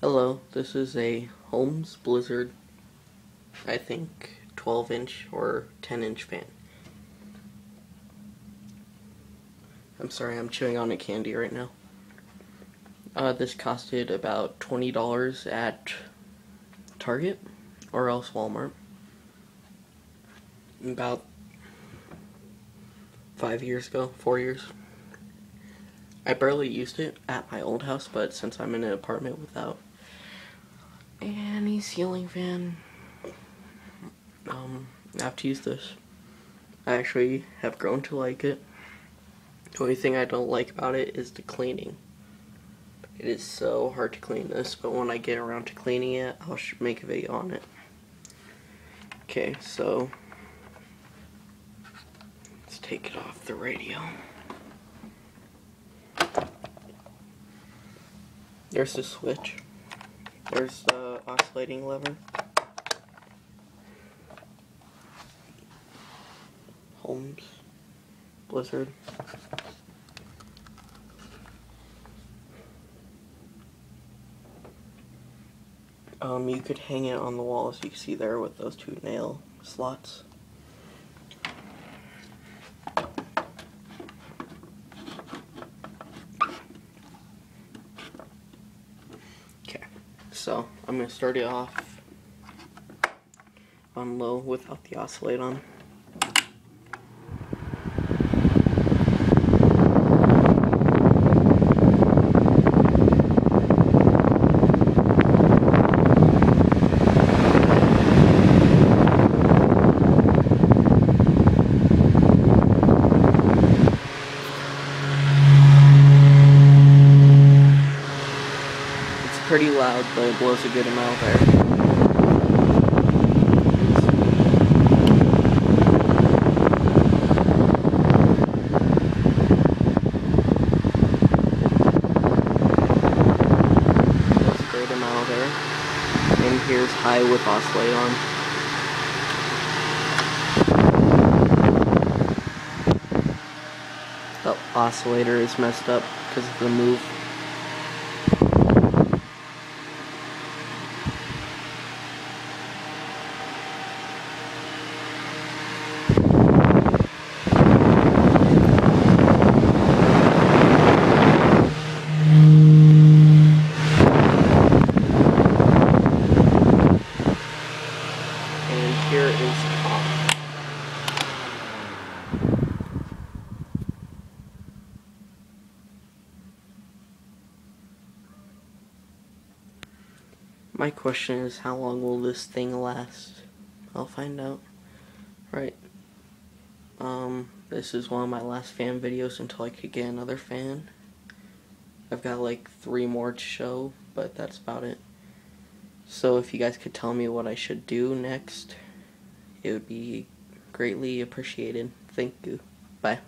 Hello, this is a Holmes Blizzard, I think 12-inch or 10-inch fan. I'm sorry, I'm chewing on a candy right now. This costed about $20 at Target or else Walmart. About 5 years ago, 4 years. I barely used it at my old house, but since I'm in an apartment without any ceiling fan, I have to use this. I actually have grown to like it. The only thing I don't like about it is the cleaning. It is so hard to clean this, but when I get around to cleaning it, I'll make a video on it. Okay, so let's take it off the radio. There's the switch. There's the oscillating lever. Holmes Blizzard. You could hang it on the wall, as you can see there, with those two nail slots. Okay, so I'm going to start it off on low without the oscillate on. Pretty loud, but it blows a good amount of air. That's a great amount of air. And here's high with oscillate on. The oscillator is messed up because of the move. And here is off. My question is, how long will this thing last? I'll find out. Right. This is one of my last fan videos until I could get another fan. I've got like 3 more to show, but that's about it. So if you guys could tell me what I should do next, it would be greatly appreciated. Thank you. Bye.